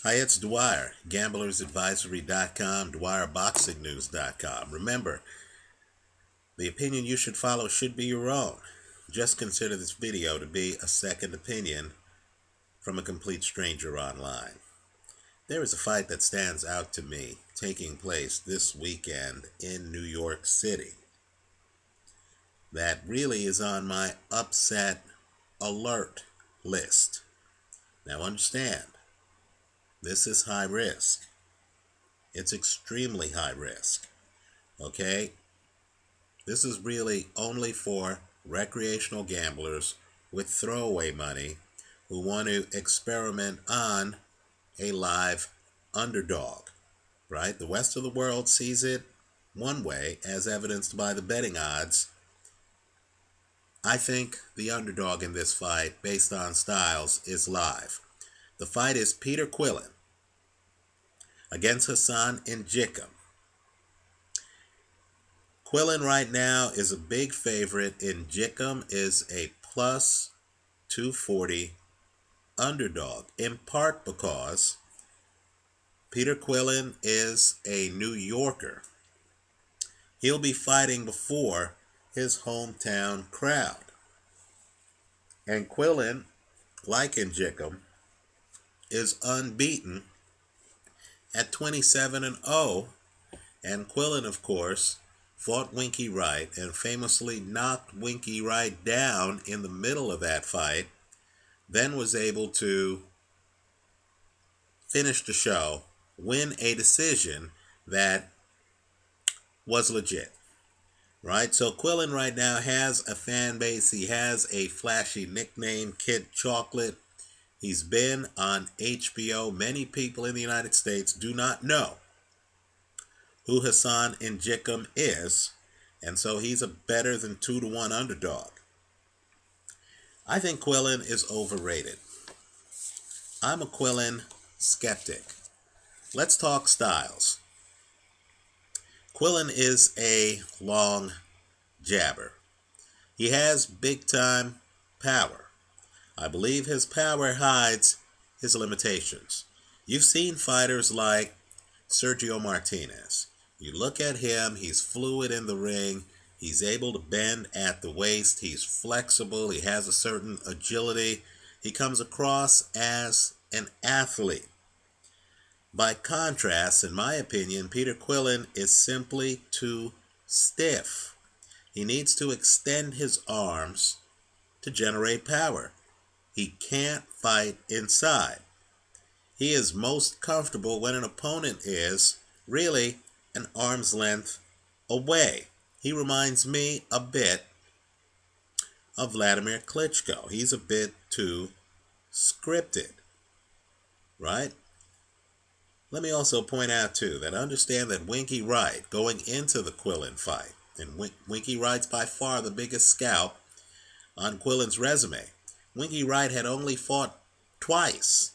Hi, it's Dwyer, gamblersadvisory.com, dwyerboxingnews.com. Remember, the opinion you should follow should be your own. Just consider this video to be a second opinion from a complete stranger online. There is a fight that stands out to me taking place this weekend in New York City that really is on my upset alert list. Now understand, this is high risk. It's extremely high risk. Okay? This is really only for recreational gamblers with throwaway money who want to experiment on a live underdog. Right? The rest of the world sees it one way, as evidenced by the betting odds. I think the underdog in this fight, based on styles, is live. The fight is Peter Quillin against Hassan Njikum. Quillin right now is a big favorite. Njikum is a plus 240 underdog, in part because Peter Quillin is a New Yorker. He'll be fighting before his hometown crowd. And Quillin, like Njikum, is unbeaten at 27-0. And Quillin, of course, fought Wright and famously knocked Wright down in the middle of that fight, then was able to finish the show, win a decision that was legit. Right? So Quillin right now has a fan base. He has a flashy nickname, Kid Chocolate. He's been on HBO. Many people in the United States do not know who Hassan Njikum is, and so he's a better than 2-1 underdog. I think Quillin is overrated. I'm a Quillin skeptic. Let's talk styles. Quillin is a long jabber. He has big-time power. I believe his power hides his limitations. You've seen fighters like Sergio Martinez. You look at him, he's fluid in the ring. He's able to bend at the waist. He's flexible. He has a certain agility. He comes across as an athlete. By contrast, in my opinion, Peter Quillin is simply too stiff. He needs to extend his arms to generate power. He can't fight inside. He is most comfortable when an opponent is really an arm's length away. He reminds me a bit of Vladimir Klitschko. He's a bit too scripted, right? Let me also point out, too, that understand that Wright, going into the Quillin fight, and Wright's by far the biggest scalp on Quillin's resume. Wright had only fought twice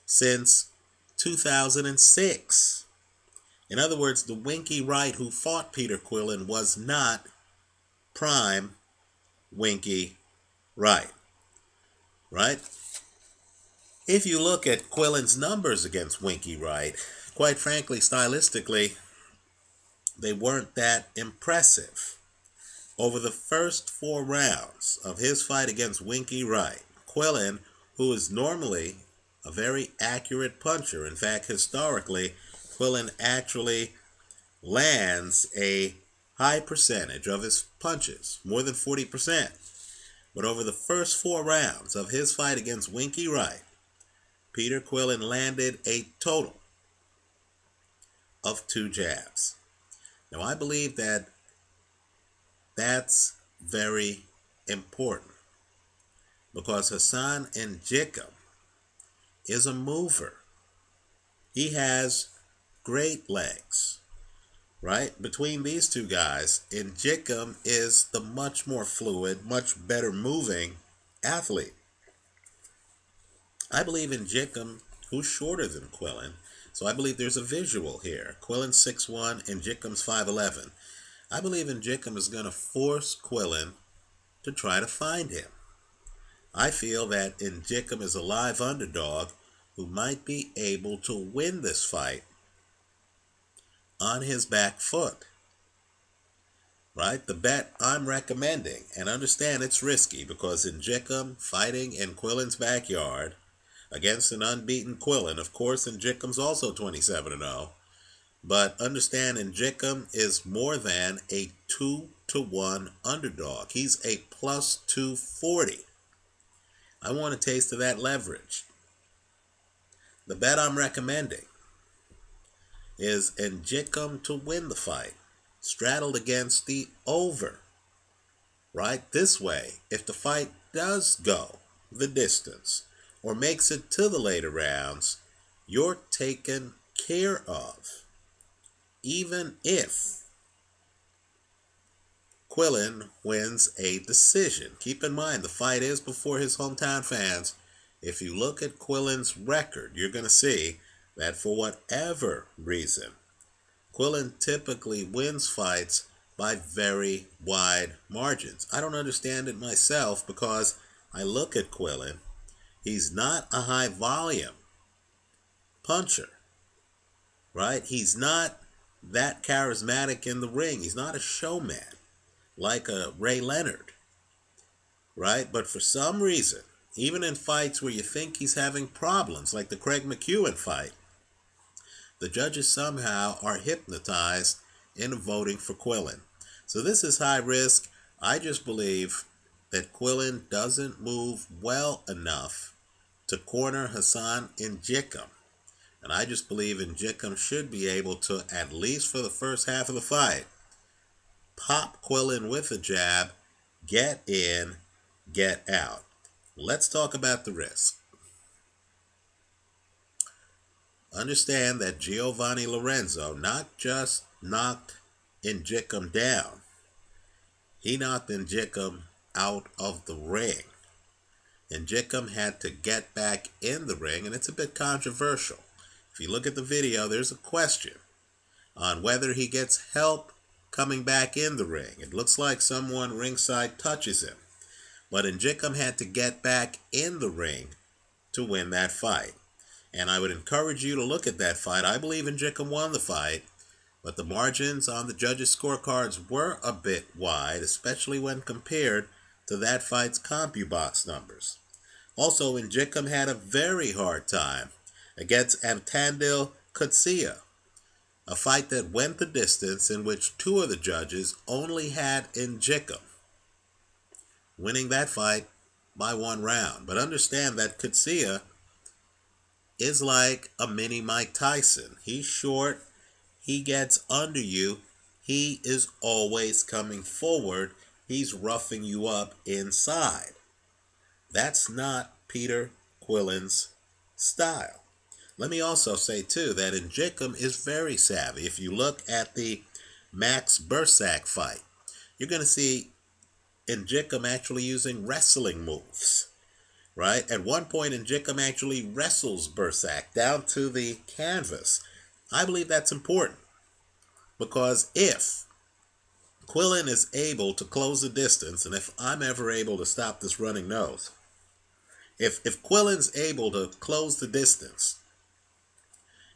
since 2006. In other words, the Wright who fought Peter Quillin was not prime Wright. Right? If you look at Quillin's numbers against Wright, quite frankly, stylistically, they weren't that impressive. Over the first 4 rounds of his fight against Wright, Quillin, who is normally a very accurate puncher, in fact, historically, Quillin actually lands a high percentage of his punches, more than 40%. But over the first 4 rounds of his fight against Wright, Peter Quillin landed a total of 2 jabs. Now, I believe that that's very important because Hassan Njikum is a mover. He has great legs, right? Between these two guys, Njikum is the much more fluid, much better moving athlete. I believe Njikum, who's shorter than Quillin, so I believe there's a visual here. Quillin's 6'1", Njikum's 5'11". I believe Njikum is going to force Quillin to try to find him. I feel that Njikum is a live underdog who might be able to win this fight on his back foot. Right? The bet I'm recommending, and understand it's risky because in Jickham fighting in Quillin's backyard against an unbeaten Quillin, of course, and Jickham's also 27-0, but understand in Jickham is more than a 2-1 underdog. He's a plus 240. I want a taste of that leverage. The bet I'm recommending is in Jickham to win the fight, straddled against the over. Right? This way, if the fight does go the distance or makes it to the later rounds, you're taken care of. Even if Quillin wins a decision. Keep in mind, the fight is before his hometown fans. If you look at Quillin's record, you're going to see that for whatever reason, Quillin typically wins fights by very wide margins. I don't understand it myself because I look at Quillin. He's not a high volume puncher, right? He's not that charismatic in the ring. He's not a showman like a Ray Leonard, right? But for some reason, even in fights where you think he's having problems, like the Craig McEwen fight, the judges somehow are hypnotized into voting for Quillin. So this is high risk. I just believe that Quillin doesn't move well enough to corner Hassan Njikum. And I just believe Njikum should be able to, at least for the first half of the fight, pop Quillin with a jab, get in, get out. Let's talk about the risk. Understand that Giovanni Lorenzo not just knocked Njikum down, he knocked Njikum out of the ring. Njikum had to get back in the ring, and it's a bit controversial. If you look at the video, there's a question on whether he gets help coming back in the ring. It looks like someone ringside touches him. But Njikum had to get back in the ring to win that fight. And I would encourage you to look at that fight. I believe Njikum won the fight, but the margins on the judges' scorecards were a bit wide, especially when compared to that fight's CompuBox numbers. Also, Njikum had a very hard time against Amtandil Kutsia, a fight that went the distance in which two of the judges only had Njikum winning that fight by 1 round. But understand that Kutsia is like a mini Mike Tyson. He's short, he gets under you, he is always coming forward, he's roughing you up inside. That's not Peter Quillin's style. Let me also say, too, that Njikum is very savvy. If you look at the Max Bursak fight, you're going to see Njikum actually using wrestling moves, right? At one point, Njikum actually wrestles Bursak down to the canvas. I believe that's important because if Quillin is able to close the distance, and if I'm ever able to stop this running nose, if Quillin's able to close the distance,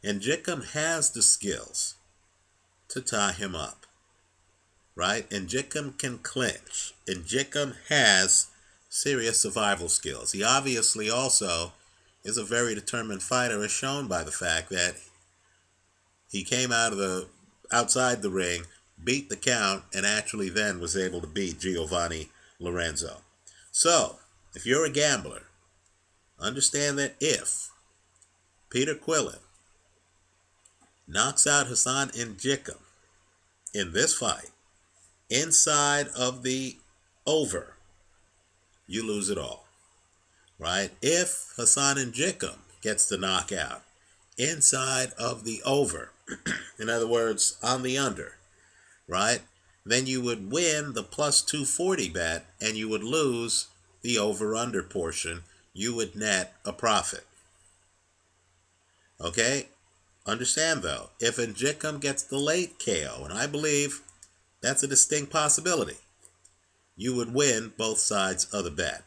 Njikum has the skills to tie him up, right? Njikum can clinch. Njikum has serious survival skills. He obviously also is a very determined fighter, as shown by the fact that he came outside the ring, beat the count, and actually then was able to beat Giovanni Lorenzo. So, if you're a gambler, understand that if Peter Quillin knocks out Hassan Njikum in this fight, inside of the over, you lose it all, right? If Hassan Njikum gets the knockout inside of the over, in other words, on the under, right, then you would win the plus 240 bet and you would lose the over-under portion. You would net a profit. Okay? Understand, though, if Njikum gets the late KO, and I believe that's a distinct possibility, you would win both sides of the bet.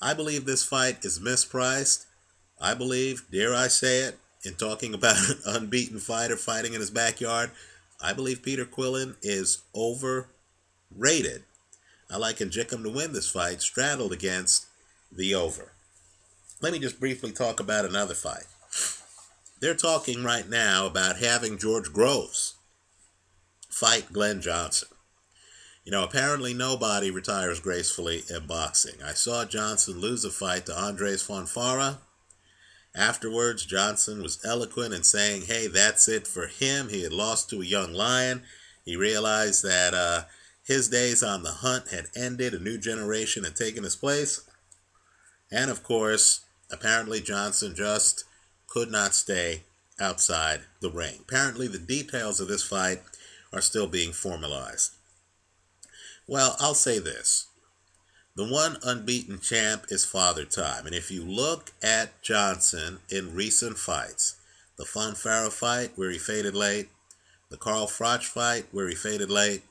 I believe this fight is mispriced. I believe, dare I say it, in talking about an unbeaten fighter fighting in his backyard, I believe Peter Quillin is overrated. I like Njickum to win this fight, straddled against the over. Let me just briefly talk about another fight. They're talking right now about having George Groves fight Glenn Johnson. Apparently nobody retires gracefully in boxing. I saw Johnson lose a fight to Andres Fonfara. Afterwards, Johnson was eloquent in saying, hey, that's it for him. He had lost to a young lion. He realized that his days on the hunt had ended. A new generation had taken his place. And of course, apparently Johnson just could not stay outside the ring. Apparently the details of this fight are still being formalized. Well, I'll say this. The one unbeaten champ is Father Time. And if you look at Johnson in recent fights, the Fonfara fight where he faded late, the Carl Froch fight where he faded late,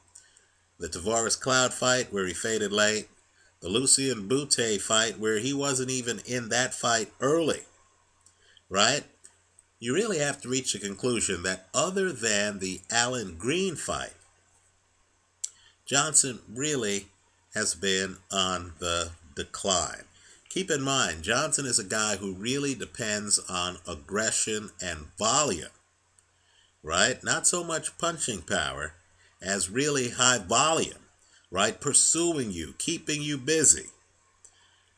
the Tavares Cloud fight where he faded late, the Lucien Boutte fight where he wasn't even in that fight early, right? You really have to reach the conclusion that other than the Allen Green fight, Johnson really has been on the decline. Keep in mind, Johnson is a guy who really depends on aggression and volume, right? Not so much punching power as really high volume, right? Pursuing you, keeping you busy.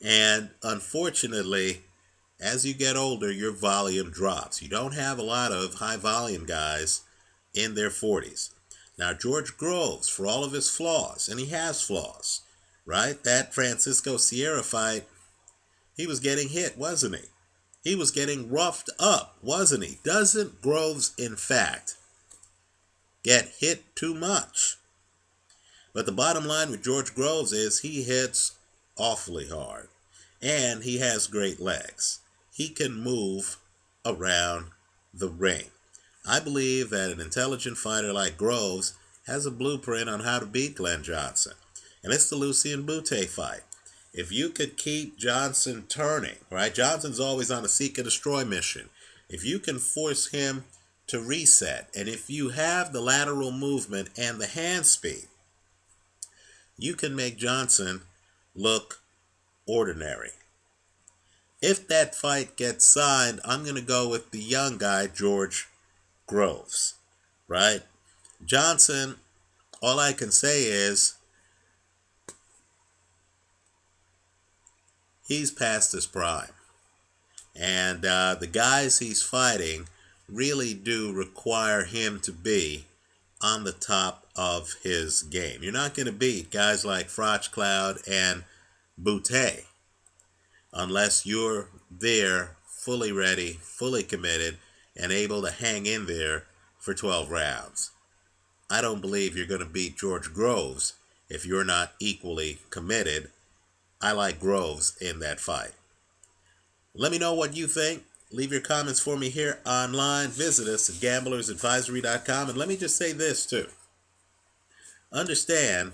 And unfortunately, as you get older, your volume drops. You don't have a lot of high volume guys in their 40s. Now, George Groves, for all of his flaws, and he has flaws, right? That Francisco Sierra fight, he was getting hit, wasn't he? He was getting roughed up, wasn't he? Doesn't Groves, in fact, get hit too much? But the bottom line with George Groves is he hits awfully hard, and he has great legs. He can move around the ring. I believe that an intelligent fighter like Groves has a blueprint on how to beat Glenn Johnson. And it's the Lucien Boutte fight. If you could keep Johnson turning, right? Johnson's always on a seek and destroy mission. If you can force him to reset, and if you have the lateral movement and the hand speed, you can make Johnson look ordinary. If that fight gets signed, I'm going to go with the young guy, George Groves, right? Johnson, all I can say is he's past his prime. And the guys he's fighting really do require him to be on the top of his game. You're not going to beat guys like Froch Cloud and Boutte unless you're there fully ready, fully committed, and able to hang in there for 12 rounds. I don't believe you're going to beat George Groves if you're not equally committed. I like Groves in that fight. Let me know what you think. Leave your comments for me here online. Visit us at gamblersadvisory.com. And let me just say this too. Understand,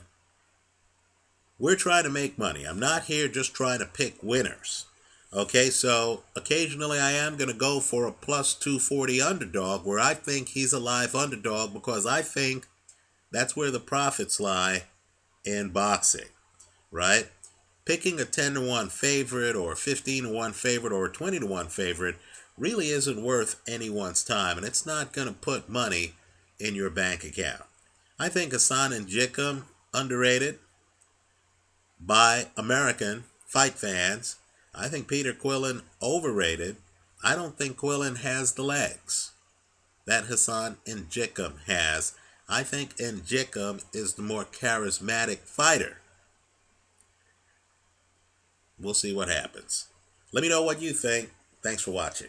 we're trying to make money. I'm not here just trying to pick winners. Okay, so occasionally I am going to go for a plus 240 underdog where I think he's a live underdog because I think that's where the profits lie in boxing, right? Picking a 10-1 favorite or a 15-1 favorite or a 20-1 favorite really isn't worth anyone's time, and it's not going to put money in your bank account. I think Hassan Njickum, underrated by American fight fans. I think Peter Quillin, overrated. I don't think Quillin has the legs that Hassan Njickum has. I think Njickum is the more charismatic fighter. We'll see what happens. Let me know what you think. Thanks for watching.